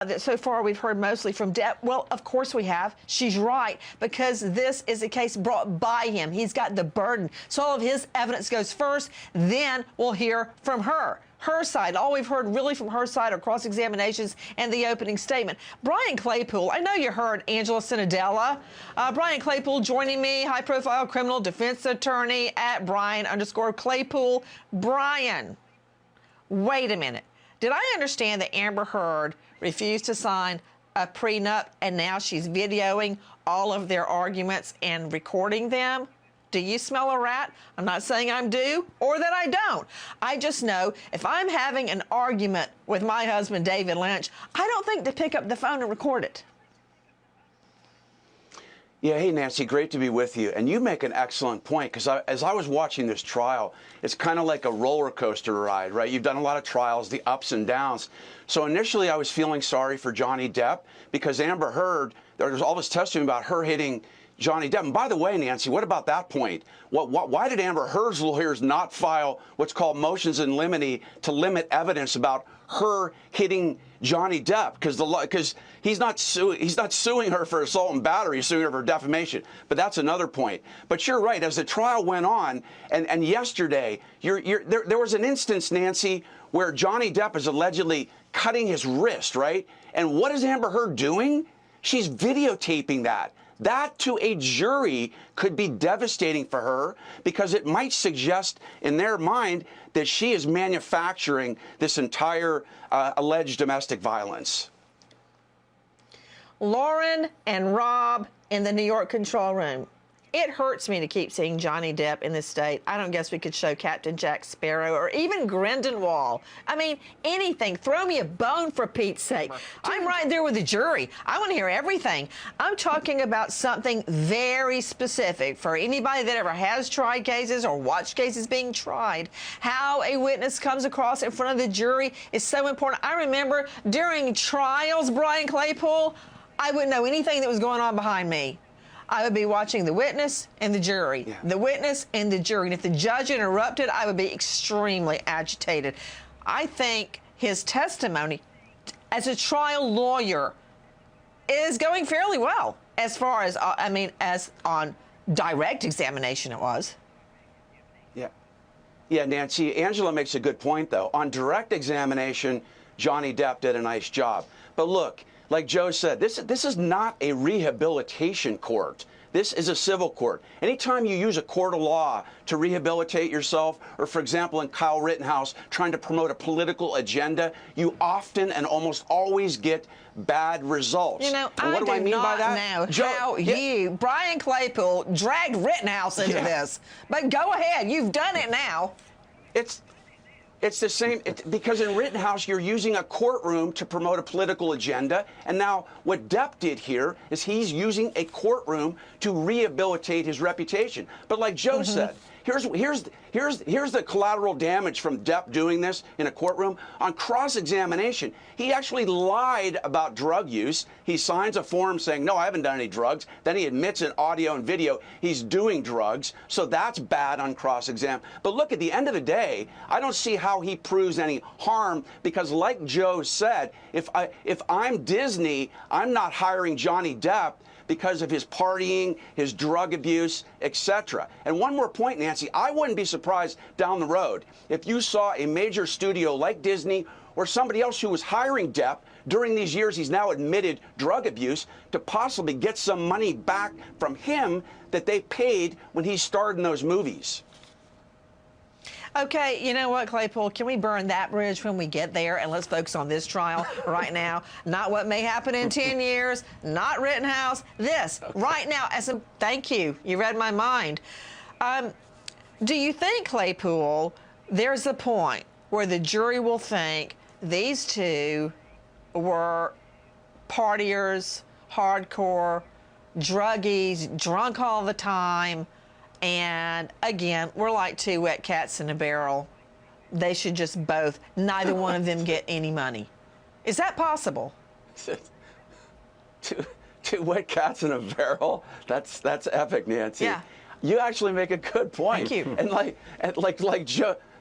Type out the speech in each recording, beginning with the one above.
That so far we've heard mostly from Depp. Well, of course we have. She's right, because this is a case brought by him. He's got the burden. So all of his evidence goes first, then we'll hear from her side. All we've heard really from her side are cross-examinations and the opening statement. Brian Claypool, I know you heard Angela Cinnadella. Brian Claypool joining me, high-profile criminal defense attorney at Brian_Claypool. Brian, wait a minute. Did I understand that Amber Heard refused to sign a prenup and now she's videoing all of their arguments and recording them? Do you smell a rat? I'm not saying I'm due or that I don't. I just know if I'm having an argument with my husband, David Lynch, I don't think to pick up the phone and record it. Yeah, hey, Nancy, great to be with you. And you make an excellent point, because as I was watching this trial, it's kind of like a roller coaster ride, right? You've done a lot of trials, the ups and downs. So initially I was feeling sorry for Johnny Depp, because Amber Heard, there was all this testimony about her hitting Johnny Depp. And by the way, Nancy, what about that point? Why did Amber Heard's lawyers not file what's called motions in limine to limit evidence about her hitting Johnny Depp? Because he's not suing her for assault and battery, he's suing her for defamation. But that's another point. But you're right. As the trial went on, and yesterday, there was an instance, Nancy, where Johnny Depp is allegedly cutting his wrist, right? And what is Amber Heard doing? She's videotaping that. That, to a jury, could be devastating for her, because it might suggest in their mind that she is manufacturing this entire alleged domestic violence. Lauren and Rob in the New York control room. It hurts me to keep seeing Johnny Depp in this state. I don't guess we could show Captain Jack Sparrow or even Grindelwald. I mean, anything. Throw me a bone, for Pete's sake. I'm right there with the jury. I want to hear everything. I'm talking about something very specific for anybody that ever has tried cases or watched cases being tried. How a witness comes across in front of the jury is so important. I remember during trials, Brian Claypool, I wouldn't know anything that was going on behind me. I would be watching the witness and the jury, the witness and the jury. And if the judge interrupted, I would be extremely agitated. I think his testimony as a trial lawyer is going fairly well, as far as, as on direct examination it was. Yeah, Nancy, Angela makes a good point, though. On direct examination, Johnny Depp did a nice job. But look, like Joe said, this is not a rehabilitation court. This is a civil court. Anytime you use a court of law to rehabilitate yourself, or, for example, in Kyle Rittenhouse, trying to promote a political agenda, you often and almost always get bad results. You know, and what do I mean by that? Know how you, Brian Claypool, dragged Rittenhouse into this. But go ahead. You've done it now. It's the same, because in Rittenhouse, you're using a courtroom to promote a political agenda. And now what Depp did here is he's using a courtroom to rehabilitate his reputation. But like Joe said, here's the collateral damage from Depp doing this in a courtroom. On cross-examination, he actually lied about drug use. He signs a form saying, no, I haven't done any drugs. Then he admits in audio and video he's doing drugs. So that's bad on cross-exam. But look, at the end of the day, I don't see how he proves any harm, because like Joe said, if I'm Disney, I'm not hiring Johnny Depp because of his partying, his drug abuse, etc. And one more point, Nancy, I wouldn't be surprised down the road if you saw a major studio like Disney or somebody else who was hiring Depp during these years he's now admitted drug abuse to possibly get some money back from him that they paid when he starred in those movies. Okay, you know what, Claypool? Can we burn that bridge when we get there, and let's focus on this trial right now? Not what may happen in 10 years, not Rittenhouse, this, right now. Thank you. You read my mind. Do you think, Claypool, there's a point where the jury will think these two were partiers, hardcore, druggies, drunk all the time, and again, we're like two wet cats in a barrel. They should just both, neither one of them get any money. Is that possible? Two wet cats in a barrel? That's epic, Nancy. Yeah. You actually make a good point. Thank you. And like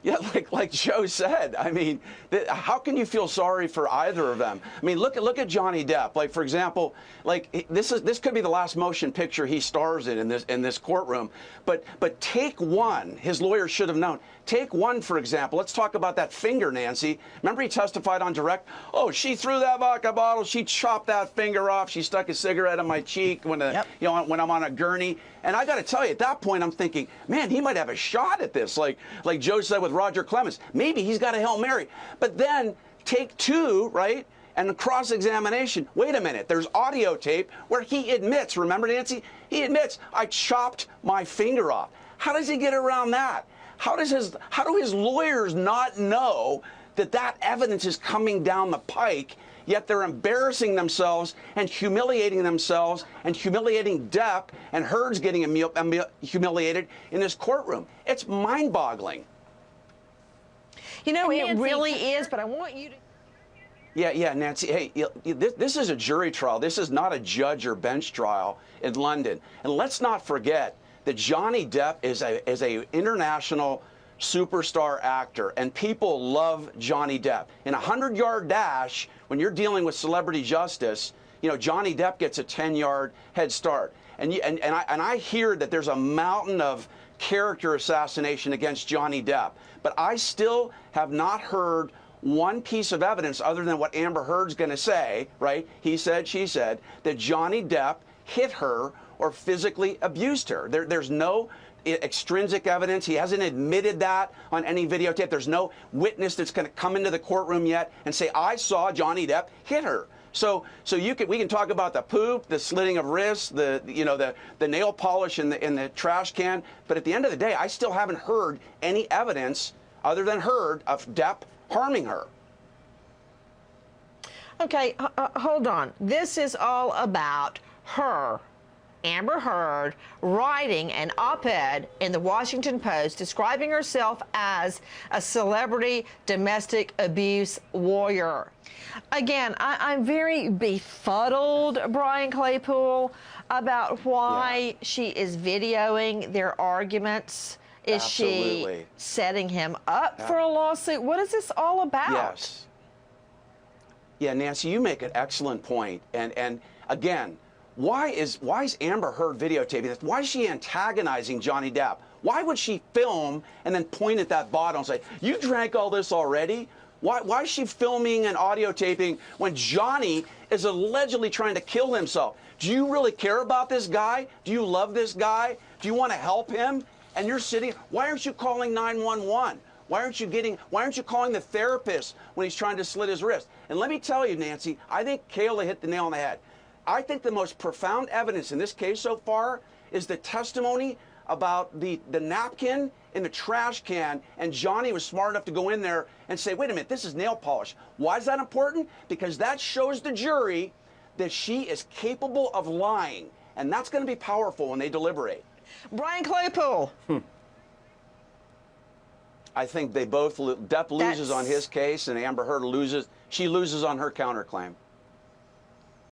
Yeah, like Joe said, I mean, how can you feel sorry for either of them? I mean, look at Johnny Depp. Like, for example, like this could be the last motion picture he stars in this courtroom. But Take One, his lawyer should have known. Take One, for example. Let's talk about that finger, Nancy. Remember he testified on direct? Oh, she threw that vodka bottle. She chopped that finger off. She stuck a cigarette in my cheek when when I'm on a gurney. And I got to tell you, at that point, I'm thinking, man, he might have a shot at this. Like Joe said with Roger Clemens, maybe he's got a Hail Mary. But then Take Two, right? And the cross-examination. Wait a minute. There's audio tape where he admits, remember, Nancy? He admits, I chopped my finger off. How does he get around that? How do his lawyers not know that evidence is coming down the pike, yet they're embarrassing themselves and humiliating themselves and humiliating Depp, and Heard's getting humiliated in this courtroom? It's mind-boggling. You know, it really is, but I want you to... Yeah, Nancy, hey, this is a jury trial. This is not a judge or bench trial in London. And let's not forget that Johnny Depp is a international superstar actor, and people love Johnny Depp. In a 100-yard dash, when you're dealing with celebrity justice, you know, Johnny Depp gets a 10-yard head start. And I hear that there's a mountain of character assassination against Johnny Depp, but I still have not heard one piece of evidence other than what Amber Heard's going to say, right? He said, she said, that Johnny Depp hit her or physically abused her. There's no extrinsic evidence. He hasn't admitted that on any videotape. There's no witness that's going to come into the courtroom yet and say, I saw Johnny Depp hit her. So we can talk about the poop, the slitting of wrists, the nail polish in the trash can, but at the end of the day, I still haven't heard any evidence other than Heard of Depp harming her. Okay, hold on. This is all about her, Amber Heard, writing an op-ed in the Washington Post describing herself as a celebrity domestic abuse warrior. Again, I'm very befuddled, Brian Claypool, about why she is videoing their arguments. Is Absolutely. she setting him up for a lawsuit? What is this all about? Yes. Yeah, Nancy, you make an excellent point. And again, why is Amber Heard videotaping this? Why is she antagonizing Johnny Depp? Why would she film and then point at that bottle and say, you drank all this already? Why is she filming and audio taping when Johnny is allegedly trying to kill himself? Do you really care about this guy? Do you love this guy? Do you want to help him? And you're sitting, why aren't you calling 911? Why aren't you calling the therapist when he's trying to slit his wrist? And let me tell you, Nancy, I think Kayla hit the nail on the head. I think the most profound evidence in this case so far is the testimony about the napkin in the trash can, and Johnny was smart enough to go in there and say, wait a minute, this is nail polish. Why is that important? Because that shows the jury that she is capable of lying, and that's going to be powerful when they deliberate. Brian Claypool. I think they both, Depp loses on his case and Amber Heard loses, she loses on her counterclaim.